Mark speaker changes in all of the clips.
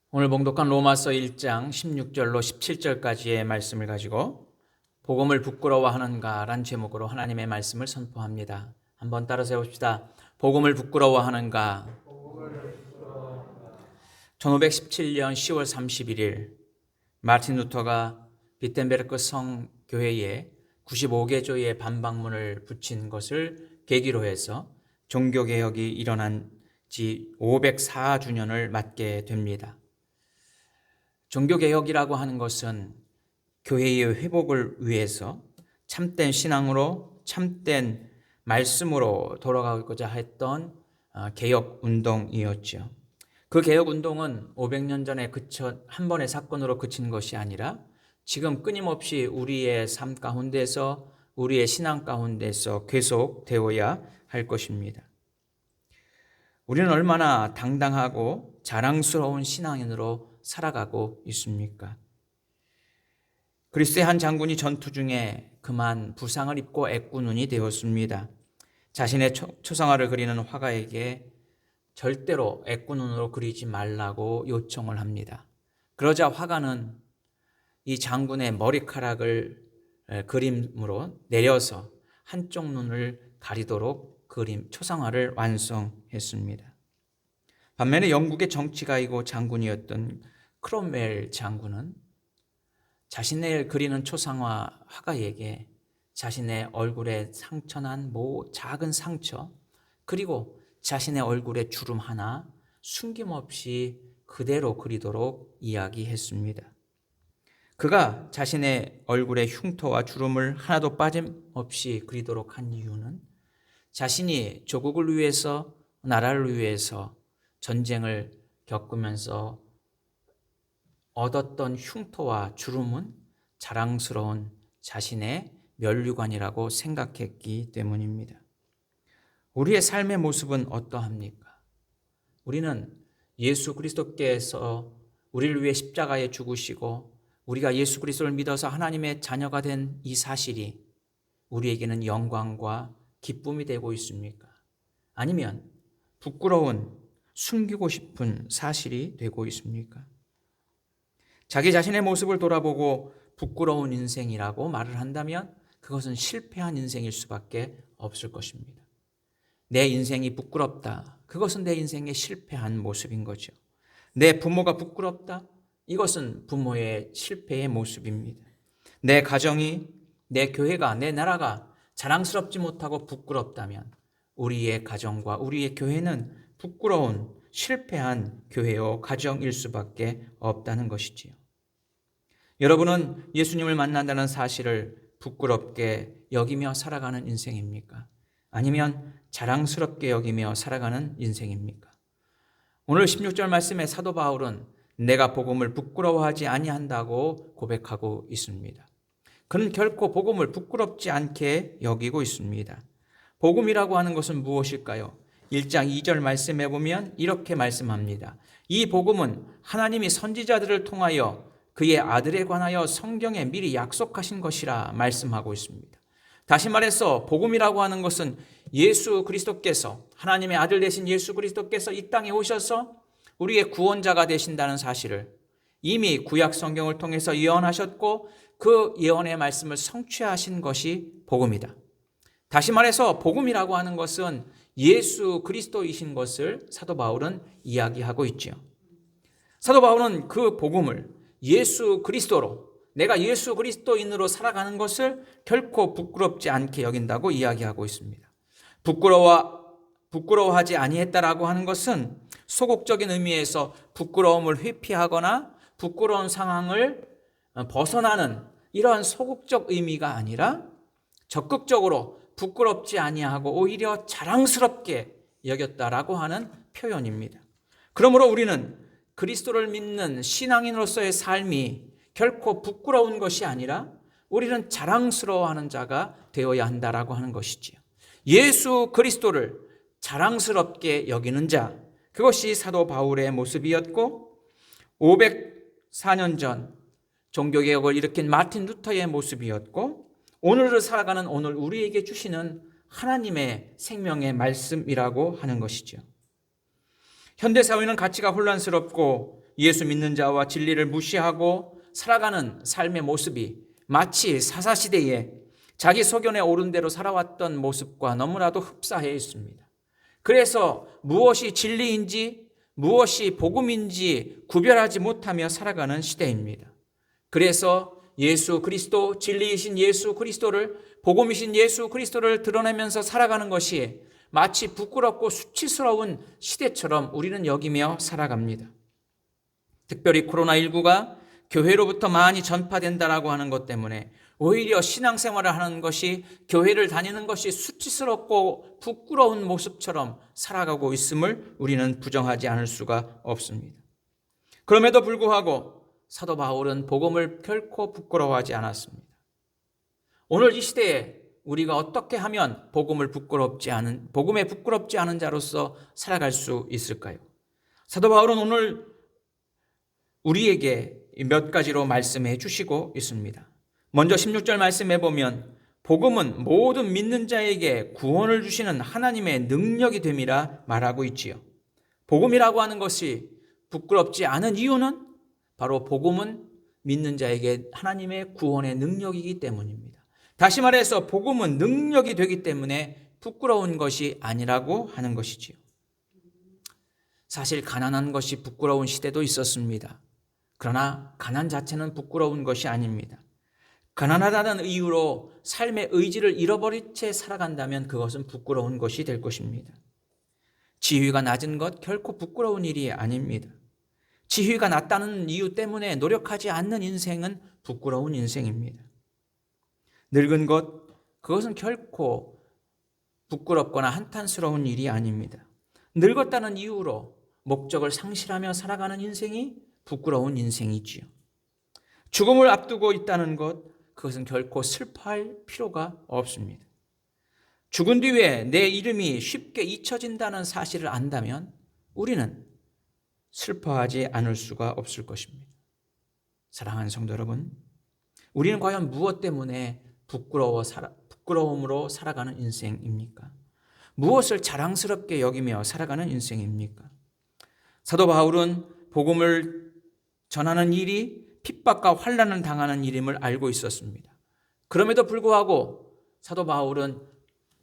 Speaker 1: 오늘 봉독한 로마서 1장 16절로 17절까지의 말씀을 가지고 복음을 부끄러워하는가란 제목으로 하나님의 말씀을 선포합니다. 한번 따라서 해봅시다. 복음을 부끄러워하는가. 1517년 10월 31일 마틴 루터가 비텐베르크 성교회에 95개 조의 반박문을 붙인 것을 계기로 해서 종교개혁이 일어난 지 504주년을 맞게 됩니다. 종교개혁이라고 하는 것은 교회의 회복을 위해서 참된 신앙으로 참된 말씀으로 돌아가고자 했던 개혁운동이었죠. 그 개혁운동은 500년 전에 한 번의 사건으로 그친 것이 아니라 지금 끊임없이 우리의 삶 가운데서 우리의 신앙 가운데서 계속되어야 할 것입니다. 우리는 얼마나 당당하고 자랑스러운 신앙인으로 살아가고 있습니까? 그리스의 한 장군이 전투 중에 그만 부상을 입고 애꾸눈이 되었습니다. 자신의 초상화를 그리는 화가에게 절대로 애꾸눈으로 그리지 말라고 요청을 합니다. 그러자 화가는 이 장군의 머리카락을 그림으로 내려서 한쪽 눈을 가리도록 초상화를 완성했습니다. 반면에 영국의 정치가이고 장군이었던 크롬웰 장군은 자신을 그리는 초상화 화가에게 자신의 얼굴에 상처난 작은 상처 그리고 자신의 얼굴에 주름 하나 숨김없이 그대로 그리도록 이야기했습니다. 그가 자신의 얼굴에 흉터와 주름을 하나도 빠짐없이 그리도록 한 이유는 자신이 조국을 위해서 나라를 위해서 전쟁을 겪으면서 얻었던 흉터와 주름은 자랑스러운 자신의 면류관이라고 생각했기 때문입니다. 우리의 삶의 모습은 어떠합니까? 우리는 예수 그리스도께서 우리를 위해 십자가에 죽으시고 우리가 예수 그리스도를 믿어서 하나님의 자녀가 된 이 사실이 우리에게는 영광과 기쁨이 되고 있습니까? 아니면 부끄러운 숨기고 싶은 사실이 되고 있습니까? 자기 자신의 모습을 돌아보고 부끄러운 인생이라고 말을 한다면 그것은 실패한 인생일 수밖에 없을 것입니다. 내 인생이 부끄럽다. 그것은 내 인생의 실패한 모습인 거죠. 내 부모가 부끄럽다. 이것은 부모의 실패의 모습입니다. 내 가정이, 내 교회가, 내 나라가 자랑스럽지 못하고 부끄럽다면 우리의 가정과 우리의 교회는 부끄러운 실패한 교회요 가정일 수밖에 없다는 것이지요. 여러분은 예수님을 만난다는 사실을 부끄럽게 여기며 살아가는 인생입니까? 아니면 자랑스럽게 여기며 살아가는 인생입니까? 오늘 16절 말씀에 사도 바울은 내가 복음을 부끄러워하지 아니한다고 고백하고 있습니다. 그는 결코 복음을 부끄럽지 않게 여기고 있습니다. 복음이라고 하는 것은 무엇일까요? 1장 2절 말씀에 보면 이렇게 말씀합니다. 이 복음은 하나님이 선지자들을 통하여 그의 아들에 관하여 성경에 미리 약속하신 것이라 말씀하고 있습니다. 다시 말해서 복음이라고 하는 것은 예수 그리스도께서 하나님의 아들 되신 예수 그리스도께서 이 땅에 오셔서 우리의 구원자가 되신다는 사실을 이미 구약 성경을 통해서 예언하셨고 그 예언의 말씀을 성취하신 것이 복음이다. 다시 말해서 복음이라고 하는 것은 예수 그리스도이신 것을 사도 바울은 이야기하고 있죠. 사도 바울은 그 복음을 예수 그리스도로 내가 예수 그리스도인으로 살아가는 것을 결코 부끄럽지 않게 여긴다고 이야기하고 있습니다. 부끄러워하지 아니했다라고 하는 것은 소극적인 의미에서 부끄러움을 회피하거나 부끄러운 상황을 벗어나는 이러한 소극적 의미가 아니라 적극적으로 부끄럽지 아니하고 오히려 자랑스럽게 여겼다라고 하는 표현입니다. 그러므로 우리는 그리스도를 믿는 신앙인으로서의 삶이 결코 부끄러운 것이 아니라 우리는 자랑스러워하는 자가 되어야 한다라고 하는 것이지요. 예수 그리스도를 자랑스럽게 여기는 자, 그것이 사도 바울의 모습이었고 504년 전 종교개혁을 일으킨 마틴 루터의 모습이었고 오늘을 살아가는 오늘 우리에게 주시는 하나님의 생명의 말씀이라고 하는 것이죠. 현대사회는 가치가 혼란스럽고 예수 믿는 자와 진리를 무시하고 살아가는 삶의 모습이 마치 사사시대에 자기 소견에 오른 대로 살아왔던 모습과 너무나도 흡사해 있습니다. 그래서 무엇이 진리인지 무엇이 복음인지 구별하지 못하며 살아가는 시대입니다. 그래서 예수 그리스도, 진리이신 예수 그리스도를, 복음이신 예수 그리스도를 드러내면서 살아가는 것이 마치 부끄럽고 수치스러운 시대처럼 우리는 여기며 살아갑니다. 특별히 코로나19가 교회로부터 많이 전파된다라고 하는 것 때문에 오히려 신앙생활을 하는 것이, 교회를 다니는 것이 수치스럽고 부끄러운 모습처럼 살아가고 있음을 우리는 부정하지 않을 수가 없습니다. 그럼에도 불구하고 사도 바울은 복음을 결코 부끄러워하지 않았습니다. 오늘 이 시대에 우리가 어떻게 하면 복음에 부끄럽지 않은 자로서 살아갈 수 있을까요? 사도 바울은 오늘 우리에게 몇 가지로 말씀해 주시고 있습니다. 먼저 16절 말씀해 보면 복음은 모든 믿는 자에게 구원을 주시는 하나님의 능력이 됨이라 말하고 있지요. 복음이라고 하는 것이 부끄럽지 않은 이유는 바로 복음은 믿는 자에게 하나님의 구원의 능력이기 때문입니다. 다시 말해서 복음은 능력이 되기 때문에 부끄러운 것이 아니라고 하는 것이지요. 사실 가난한 것이 부끄러운 시대도 있었습니다. 그러나 가난 자체는 부끄러운 것이 아닙니다. 가난하다는 이유로 삶의 의지를 잃어버린 채 살아간다면 그것은 부끄러운 것이 될 것입니다. 지위가 낮은 것 결코 부끄러운 일이 아닙니다. 지위가 낮다는 이유 때문에 노력하지 않는 인생은 부끄러운 인생입니다. 늙은 것, 그것은 결코 부끄럽거나 한탄스러운 일이 아닙니다. 늙었다는 이유로 목적을 상실하며 살아가는 인생이 부끄러운 인생이지요. 죽음을 앞두고 있다는 것, 그것은 결코 슬퍼할 필요가 없습니다. 죽은 뒤에 내 이름이 쉽게 잊혀진다는 사실을 안다면 우리는 슬퍼하지 않을 수가 없을 것입니다. 사랑하는 성도 여러분, 우리는 과연 무엇 때문에 부끄러움으로 살아가는 인생입니까? 무엇을 자랑스럽게 여기며 살아가는 인생입니까? 사도 바울은 복음을 전하는 일이 핍박과 환난을 당하는 일임을 알고 있었습니다. 그럼에도 불구하고 사도 바울은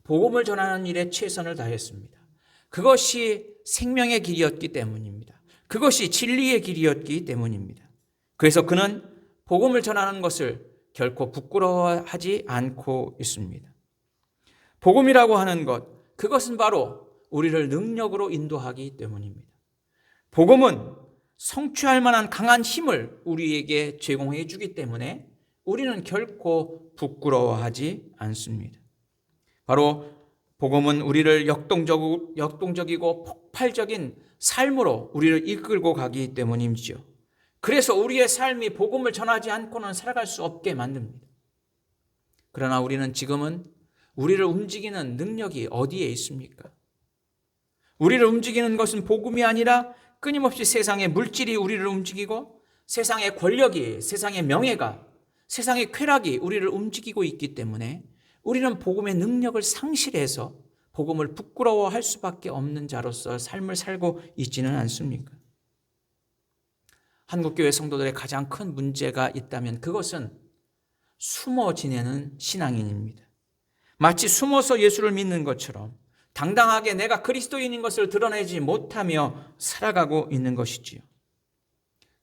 Speaker 1: 복음을 전하는 일에 최선을 다했습니다. 그것이 생명의 길이었기 때문입니다. 그것이 진리의 길이었기 때문입니다. 그래서 그는 복음을 전하는 것을 결코 부끄러워하지 않고 있습니다. 복음이라고 하는 것, 그것은 바로 우리를 능력으로 인도하기 때문입니다. 복음은 성취할 만한 강한 힘을 우리에게 제공해 주기 때문에 우리는 결코 부끄러워하지 않습니다. 바로 복음은 우리를 역동적이고 폭발적인 삶으로 우리를 이끌고 가기 때문이죠. 그래서 우리의 삶이 복음을 전하지 않고는 살아갈 수 없게 만듭니다. 그러나 우리는 지금은 우리를 움직이는 능력이 어디에 있습니까? 우리를 움직이는 것은 복음이 아니라 끊임없이 세상의 물질이 우리를 움직이고 세상의 권력이, 세상의 명예가, 세상의 쾌락이 우리를 움직이고 있기 때문에 우리는 복음의 능력을 상실해서 복음을 부끄러워할 수밖에 없는 자로서 삶을 살고 있지는 않습니까? 한국교회 성도들의 가장 큰 문제가 있다면 그것은 숨어 지내는 신앙인입니다. 마치 숨어서 예수를 믿는 것처럼 당당하게 내가 그리스도인인 것을 드러내지 못하며 살아가고 있는 것이지요.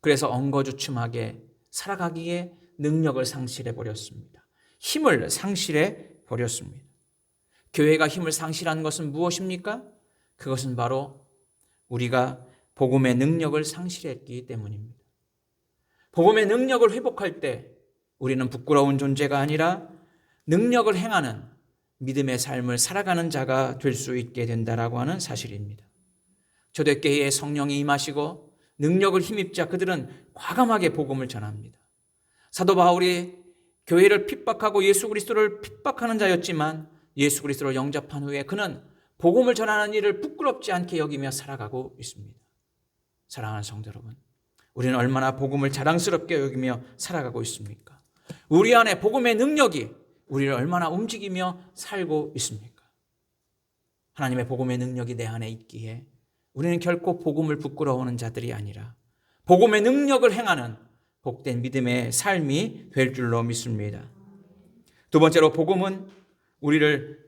Speaker 1: 그래서 엉거주춤하게 살아가기에 능력을 상실해 버렸습니다. 힘을 상실해 버렸습니다. 교회가 힘을 상실한 것은 무엇입니까? 그것은 바로 우리가 복음의 능력을 상실했기 때문입니다. 복음의 능력을 회복할 때 우리는 부끄러운 존재가 아니라 능력을 행하는 믿음의 삶을 살아가는 자가 될 수 있게 된다라고 하는 사실입니다. 초대교회에 성령이 임하시고 능력을 힘입자 그들은 과감하게 복음을 전합니다. 사도 바울이 교회를 핍박하고 예수 그리스도를 핍박하는 자였지만 예수 그리스도를 영접한 후에 그는 복음을 전하는 일을 부끄럽지 않게 여기며 살아가고 있습니다. 사랑하는 성도 여러분, 우리는 얼마나 복음을 자랑스럽게 여기며 살아가고 있습니까? 우리 안에 복음의 능력이 우리를 얼마나 움직이며 살고 있습니까? 하나님의 복음의 능력이 내 안에 있기에 우리는 결코 복음을 부끄러워하는 자들이 아니라 복음의 능력을 행하는 복된 믿음의 삶이 될 줄로 믿습니다. 두 번째로 복음은 우리를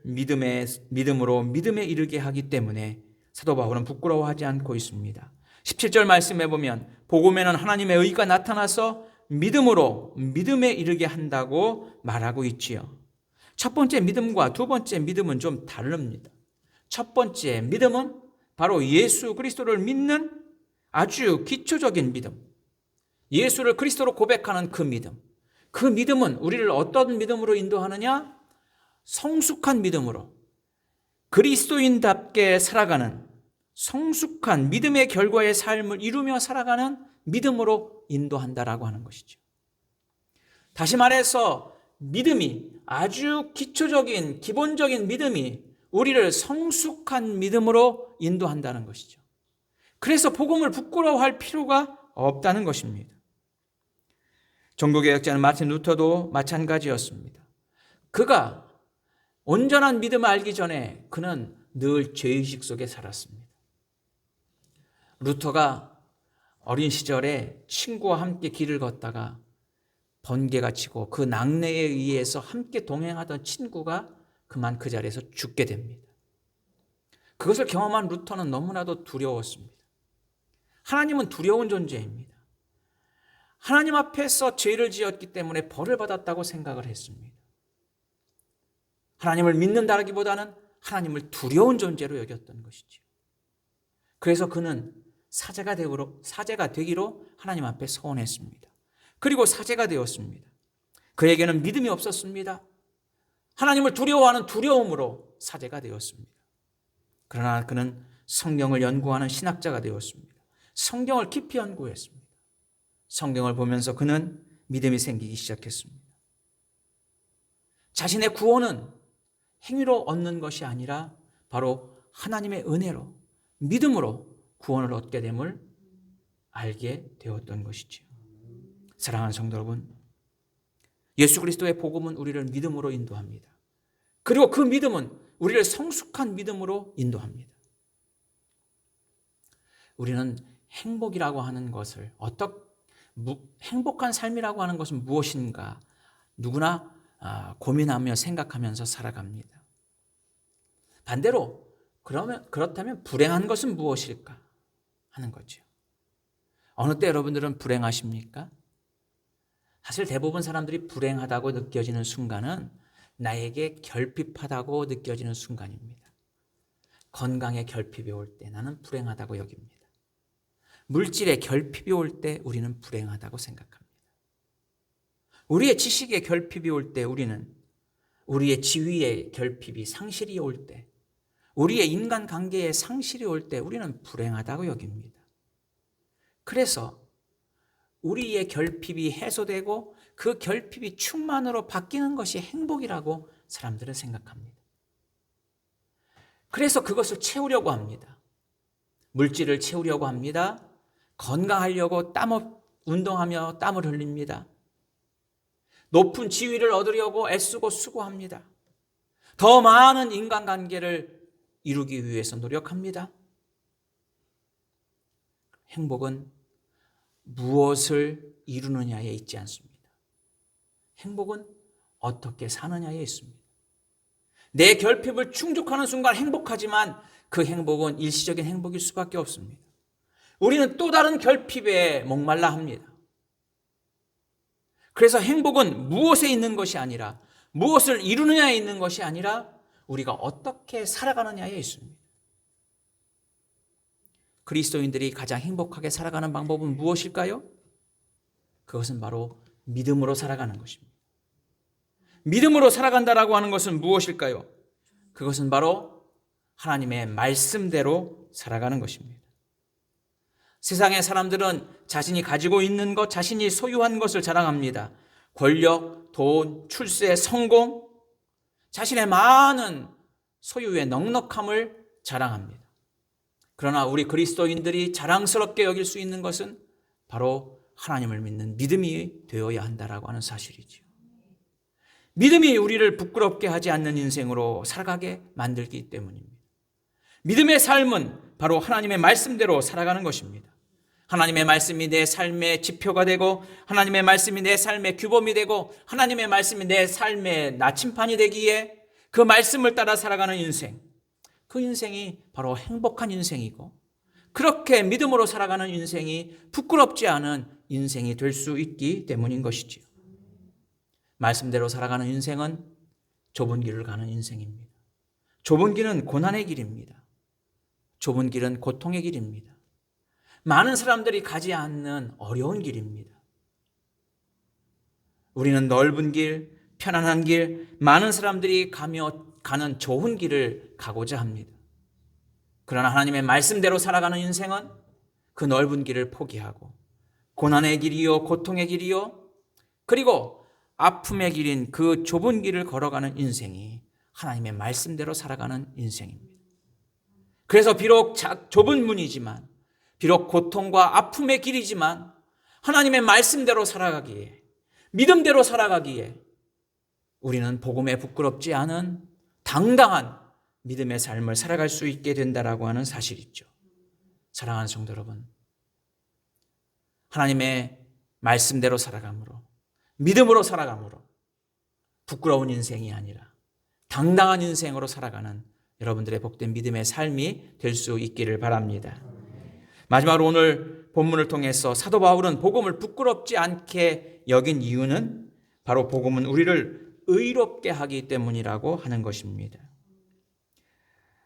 Speaker 1: 믿음으로 믿음에 이르게 하기 때문에 사도 바울은 부끄러워하지 않고 있습니다. 17절 말씀해 보면 복음에는 하나님의 의가 나타나서 믿음으로 믿음에 이르게 한다고 말하고 있지요. 첫 번째 믿음과 두 번째 믿음은 좀 다릅니다. 첫 번째 믿음은 바로 예수 그리스도를 믿는 아주 기초적인 믿음, 예수를 그리스도로 고백하는 그 믿음. 그 믿음은 우리를 어떤 믿음으로 인도하느냐? 성숙한 믿음으로, 그리스도인답게 살아가는 성숙한 믿음의 결과의 삶을 이루며 살아가는 믿음으로 인도한다라고 하는 것이죠. 다시 말해서 믿음이, 아주 기초적인 기본적인 믿음이 우리를 성숙한 믿음으로 인도한다는 것이죠. 그래서 복음을 부끄러워할 필요가 없다는 것입니다. 종교개혁자는 마틴 루터도 마찬가지였습니다. 그가 온전한 믿음을 알기 전에 그는 늘 죄의식 속에 살았습니다. 루터가 어린 시절에 친구와 함께 길을 걷다가 번개가 치고 그 낙뢰에 의해서 함께 동행하던 친구가 그만 그 자리에서 죽게 됩니다. 그것을 경험한 루터는 너무나도 두려웠습니다. 하나님은 두려운 존재입니다. 하나님 앞에서 죄를 지었기 때문에 벌을 받았다고 생각을 했습니다. 하나님을 믿는다기보다는 하나님을 두려운 존재로 여겼던 것이죠. 그래서 그는 사제가 되기로 하나님 앞에 서원했습니다. 그리고 사제가 되었습니다. 그에게는 믿음이 없었습니다. 하나님을 두려워하는 두려움으로 사제가 되었습니다. 그러나 그는 성경을 연구하는 신학자가 되었습니다. 성경을 깊이 연구했습니다. 성경을 보면서 그는 믿음이 생기기 시작했습니다. 자신의 구원은 행위로 얻는 것이 아니라 바로 하나님의 은혜로, 믿음으로 구원을 얻게 됨을 알게 되었던 것이지요. 사랑하는 성도 여러분, 예수 그리스도의 복음은 우리를 믿음으로 인도합니다. 그리고 그 믿음은 우리를 성숙한 믿음으로 인도합니다. 우리는 행복이라고 하는 것을 행복한 삶이라고 하는 것은 무엇인가 누구나 고민하며 생각하면서 살아갑니다. 반대로 그렇다면 불행한 것은 무엇일까 하는 거죠. 어느 때 여러분들은 불행하십니까? 사실 대부분 사람들이 불행하다고 느껴지는 순간은 나에게 결핍하다고 느껴지는 순간입니다. 건강에 결핍이 올 때 나는 불행하다고 여깁니다. 물질에 결핍이 올 때 우리는 불행하다고 생각합니다. 우리의 지식에 결핍이 올 때 우리는, 우리의 지위에 결핍이 상실이 올 때, 우리의 인간관계에 상실이 올 때 우리는 불행하다고 여깁니다. 그래서 우리의 결핍이 해소되고 그 결핍이 충만으로 바뀌는 것이 행복이라고 사람들은 생각합니다. 그래서 그것을 채우려고 합니다. 물질을 채우려고 합니다. 건강하려고 운동하며 땀을 흘립니다. 높은 지위를 얻으려고 애쓰고 수고합니다. 더 많은 인간관계를 이루기 위해서 노력합니다. 행복은 무엇을 이루느냐에 있지 않습니다. 행복은 어떻게 사느냐에 있습니다. 내 결핍을 충족하는 순간 행복하지만 그 행복은 일시적인 행복일 수밖에 없습니다. 우리는 또 다른 결핍에 목말라 합니다. 그래서 행복은 무엇에 있는 것이 아니라, 무엇을 이루느냐에 있는 것이 아니라 우리가 어떻게 살아가느냐에 있습니다. 그리스도인들이 가장 행복하게 살아가는 방법은 무엇일까요? 그것은 바로 믿음으로 살아가는 것입니다. 믿음으로 살아간다라고 하는 것은 무엇일까요? 그것은 바로 하나님의 말씀대로 살아가는 것입니다. 세상의 사람들은 자신이 가지고 있는 것, 자신이 소유한 것을 자랑합니다. 권력, 돈, 출세, 성공, 자신의 많은 소유의 넉넉함을 자랑합니다. 그러나 우리 그리스도인들이 자랑스럽게 여길 수 있는 것은 바로 하나님을 믿는 믿음이 되어야 한다라고 하는 사실이죠. 믿음이 우리를 부끄럽게 하지 않는 인생으로 살아가게 만들기 때문입니다. 믿음의 삶은 바로 하나님의 말씀대로 살아가는 것입니다. 하나님의 말씀이 내 삶의 지표가 되고 하나님의 말씀이 내 삶의 규범이 되고 하나님의 말씀이 내 삶의 나침판이 되기에 그 말씀을 따라 살아가는 인생, 그 인생이 바로 행복한 인생이고 그렇게 믿음으로 살아가는 인생이 부끄럽지 않은 인생이 될 수 있기 때문인 것이지요. 말씀대로 살아가는 인생은 좁은 길을 가는 인생입니다. 좁은 길은 고난의 길입니다. 좁은 길은 고통의 길입니다. 많은 사람들이 가지 않는 어려운 길입니다. 우리는 넓은 길, 편안한 길, 많은 사람들이 가는 좋은 길을 가고자 합니다. 그러나 하나님의 말씀대로 살아가는 인생은 그 넓은 길을 포기하고 고난의 길이요, 고통의 길이요, 그리고 아픔의 길인 그 좁은 길을 걸어가는 인생이 하나님의 말씀대로 살아가는 인생입니다. 그래서 비록 좁은 문이지만, 비록 고통과 아픔의 길이지만 하나님의 말씀대로 살아가기에, 믿음대로 살아가기에 우리는 복음에 부끄럽지 않은 당당한 믿음의 삶을 살아갈 수 있게 된다라고 하는 사실이죠. 사랑하는 성도 여러분, 하나님의 말씀대로 살아감으로, 믿음으로 살아감으로 부끄러운 인생이 아니라 당당한 인생으로 살아가는 여러분들의 복된 믿음의 삶이 될 수 있기를 바랍니다. 마지막으로 오늘 본문을 통해서 사도 바울은 복음을 부끄럽지 않게 여긴 이유는 바로 복음은 우리를 의롭게 하기 때문이라고 하는 것입니다.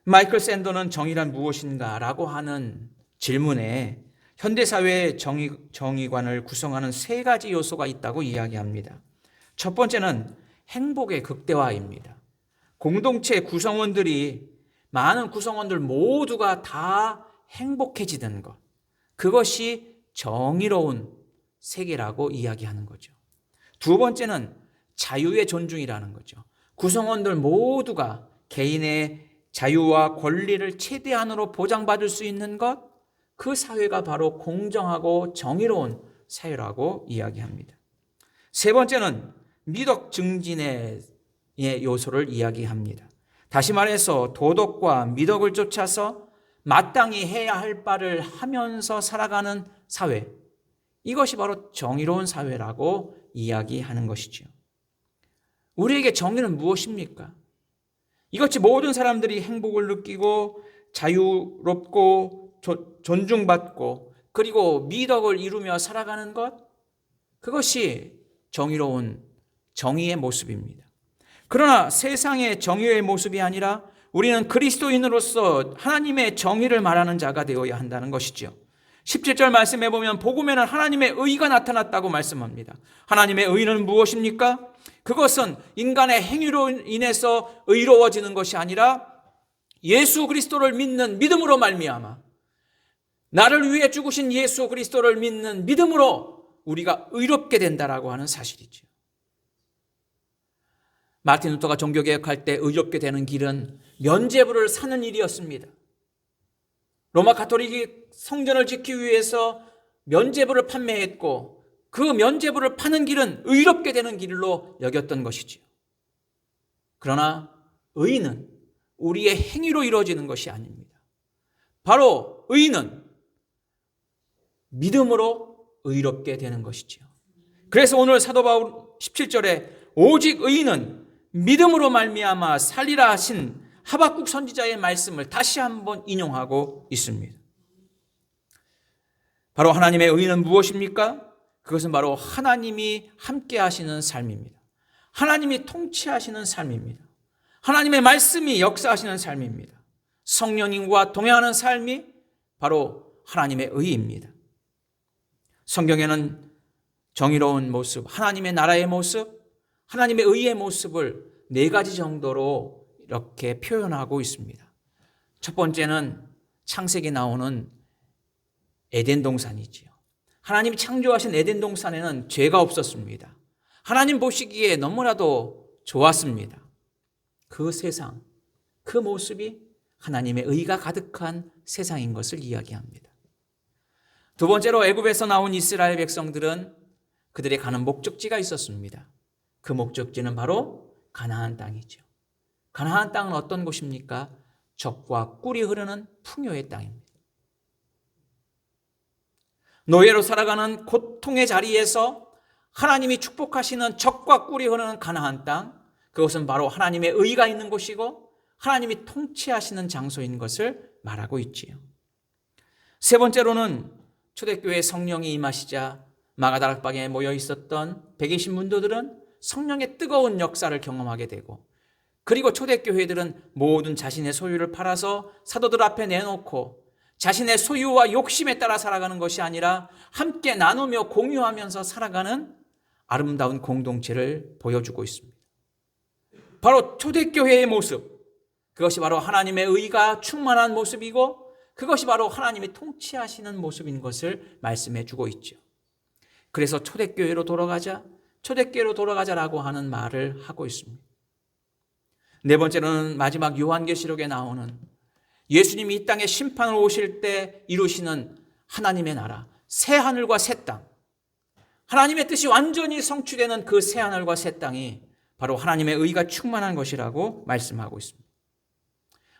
Speaker 1: 마이클 샌더는 정의란 무엇인가? 라고 하는 질문에 현대사회의 정의관을 구성하는 세 가지 요소가 있다고 이야기합니다. 첫 번째는 행복의 극대화입니다. 공동체 구성원들이, 많은 구성원들 모두가 다 행복해지는 것, 그것이 정의로운 세계라고 이야기하는 거죠. 두 번째는 자유의 존중이라는 거죠. 구성원들 모두가 개인의 자유와 권리를 최대한으로 보장받을 수 있는 것, 그 사회가 바로 공정하고 정의로운 사회라고 이야기합니다. 세 번째는 미덕 증진의 요소를 이야기합니다. 다시 말해서 도덕과 미덕을 쫓아서 마땅히 해야 할 바를 하면서 살아가는 사회, 이것이 바로 정의로운 사회라고 이야기하는 것이죠. 우리에게 정의는 무엇입니까? 이것이 모든 사람들이 행복을 느끼고 자유롭고 존중받고 그리고 미덕을 이루며 살아가는 것, 그것이 정의로운 정의의 모습입니다. 그러나 세상의 정의의 모습이 아니라 우리는 그리스도인으로서 하나님의 정의를 말하는 자가 되어야 한다는 것이죠. 17절 말씀해 보면 복음에는 하나님의 의가 나타났다고 말씀합니다. 하나님의 의는 무엇입니까? 그것은 인간의 행위로 인해서 의로워지는 것이 아니라 예수 그리스도를 믿는 믿음으로 말미암아, 나를 위해 죽으신 예수 그리스도를 믿는 믿음으로 우리가 의롭게 된다라고 하는 사실이죠. 마틴 루터가 종교개혁할 때 의롭게 되는 길은 면죄부를 사는 일이었습니다. 로마 가톨릭이 성전을 지키기 위해서 면죄부를 판매했고 그 면죄부를 파는 길은 의롭게 되는 길로 여겼던 것이지요. 그러나 의는 우리의 행위로 이루어지는 것이 아닙니다. 바로 의는 믿음으로 의롭게 되는 것이지요. 그래서 오늘 사도 바울 17절에 오직 의인은 믿음으로 말미암아 살리라 하신 하박국 선지자의 말씀을 다시 한번 인용하고 있습니다. 바로 하나님의 의는 무엇입니까? 그것은 바로 하나님이 함께 하시는 삶입니다. 하나님이 통치하시는 삶입니다. 하나님의 말씀이 역사하시는 삶입니다. 성령님과 동행하는 삶이 바로 하나님의 의입니다. 성경에는 정의로운 모습, 하나님의 나라의 모습, 하나님의 의의 모습을 네 가지 정도로 이렇게 표현하고 있습니다. 첫 번째는 창세기 나오는 에덴 동산이지요. 하나님이 창조하신 에덴 동산에는 죄가 없었습니다. 하나님 보시기에 너무나도 좋았습니다. 그 세상, 그 모습이 하나님의 의가 가득한 세상인 것을 이야기합니다. 두 번째로 애굽에서 나온 이스라엘 백성들은 그들이 가는 목적지가 있었습니다. 그 목적지는 바로 가나안 땅이죠. 가나안 땅은 어떤 곳입니까? 젖과 꿀이 흐르는 풍요의 땅입니다. 노예로 살아가는 고통의 자리에서 하나님이 축복하시는 젖과 꿀이 흐르는 가나안 땅, 그것은 바로 하나님의 의가 있는 곳이고 하나님이 통치하시는 장소인 것을 말하고 있지요. 세 번째로는 초대교회에 성령이 임하시자 마가다락방에 모여 있었던 120 문도들은 성령의 뜨거운 역사를 경험하게 되고, 그리고 초대교회들은 모든 자신의 소유를 팔아서 사도들 앞에 내놓고 자신의 소유와 욕심에 따라 살아가는 것이 아니라 함께 나누며 공유하면서 살아가는 아름다운 공동체를 보여주고 있습니다. 바로 초대교회의 모습, 그것이 바로 하나님의 의가 충만한 모습이고 그것이 바로 하나님이 통치하시는 모습인 것을 말씀해 주고 있죠. 그래서 초대교회로 돌아가자라고 하는 말을 하고 있습니다. 네 번째로는 마지막 요한계시록에 나오는 예수님이 이 땅에 심판을 오실 때 이루시는 하나님의 나라, 새 하늘과 새 땅, 하나님의 뜻이 완전히 성취되는 그 새 하늘과 새 땅이 바로 하나님의 의가 충만한 것이라고 말씀하고 있습니다.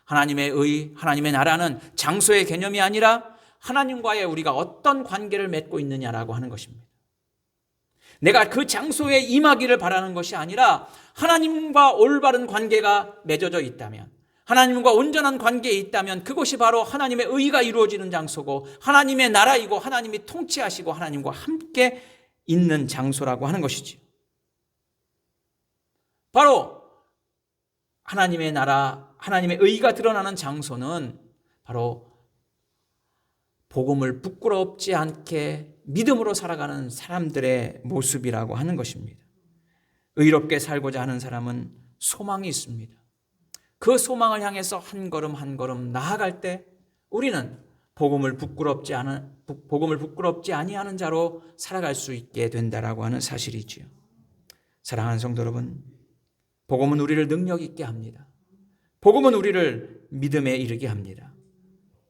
Speaker 1: 하나님의 의, 하나님의 나라는 장소의 개념이 아니라 하나님과의 우리가 어떤 관계를 맺고 있느냐라고 하는 것입니다. 내가 그 장소에 임하기를 바라는 것이 아니라 하나님과 올바른 관계가 맺어져 있다면, 하나님과 온전한 관계에 있다면 그것이 바로 하나님의 의가 이루어지는 장소고 하나님의 나라이고 하나님이 통치하시고 하나님과 함께 있는 장소라고 하는 것이지. 바로 하나님의 나라, 하나님의 의가 드러나는 장소는 바로 복음을 부끄럽지 않게 믿음으로 살아가는 사람들의 모습이라고 하는 것입니다. 의롭게 살고자 하는 사람은 소망이 있습니다. 그 소망을 향해서 한 걸음 한 걸음 나아갈 때 우리는 복음을 부끄럽지 아니하는 자로 살아갈 수 있게 된다라고 하는 사실이지요. 사랑하는 성도 여러분, 복음은 우리를 능력 있게 합니다. 복음은 우리를 믿음에 이르게 합니다.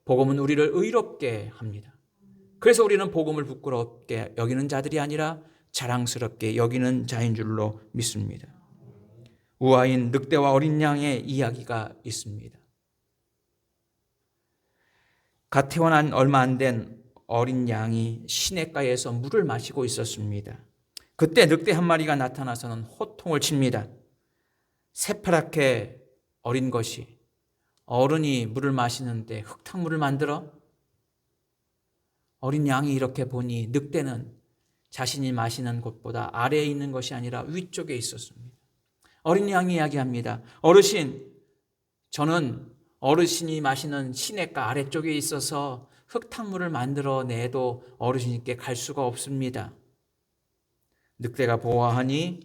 Speaker 1: 복음은 우리를 의롭게 합니다. 그래서 우리는 복음을 부끄럽게 여기는 자들이 아니라 자랑스럽게 여기는 자인 줄로 믿습니다. 우아인 늑대와 어린 양의 이야기가 있습니다. 갓 태어난 얼마 안 된 어린 양이 시냇가에서 물을 마시고 있었습니다. 그때 늑대 한 마리가 나타나서는 호통을 칩니다. 새파랗게 어린 것이 어른이 물을 마시는데 흙탕물을 만들어? 어린 양이 이렇게 보니 늑대는 자신이 마시는 곳보다 아래에 있는 것이 아니라 위쪽에 있었습니다. 어린 양이 이야기합니다. 어르신, 저는 어르신이 마시는 시냇가 아래쪽에 있어서 흙탕물을 만들어 내도 어르신께 갈 수가 없습니다. 늑대가 보아하니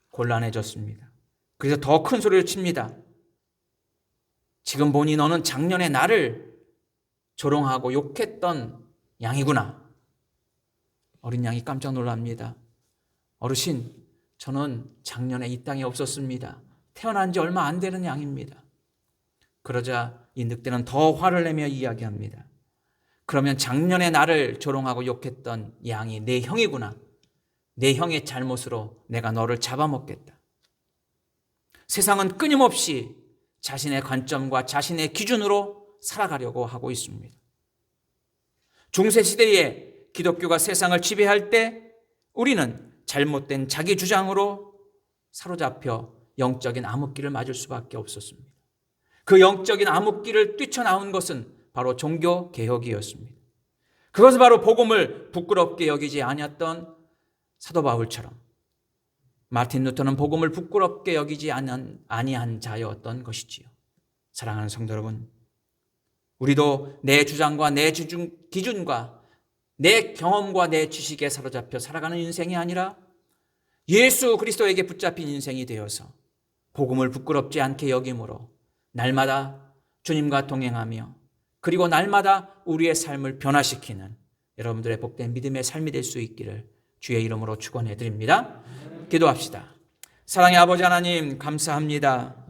Speaker 1: 곤란해졌습니다. 그래서 더 큰 소리를 칩니다. 지금 보니 너는 작년에 나를 조롱하고 욕했던 양이구나. 어린 양이 깜짝 놀랍니다. 어르신, 저는 작년에 이 땅에 없었습니다. 태어난 지 얼마 안 되는 양입니다. 그러자 이 늑대는 더 화를 내며 이야기합니다. 그러면 작년에 나를 조롱하고 욕했던 양이 내 형이구나. 내 형의 잘못으로 내가 너를 잡아먹겠다. 세상은 끊임없이 자신의 관점과 자신의 기준으로 살아가려고 하고 있습니다. 중세시대에 기독교가 세상을 지배할 때 우리는 잘못된 자기 주장으로 사로잡혀 영적인 암흑기를 맞을 수밖에 없었습니다. 그 영적인 암흑기를 뛰쳐나온 것은 바로 종교개혁이었습니다. 그것은 바로 복음을 부끄럽게 여기지 아니었던 사도 바울처럼 마틴 루터는 복음을 부끄럽게 여기지 아니한 자였던 것이지요. 사랑하는 성도 여러분, 우리도 내 주장과 내 기준과 내 경험과 내 지식에 사로잡혀 살아가는 인생이 아니라 예수 그리스도에게 붙잡힌 인생이 되어서 복음을 부끄럽지 않게 여김으로 날마다 주님과 동행하며 그리고 날마다 우리의 삶을 변화시키는 여러분들의 복된 믿음의 삶이 될 수 있기를 주의 이름으로 축원해 드립니다. 기도합시다. 사랑의 아버지 하나님, 감사합니다.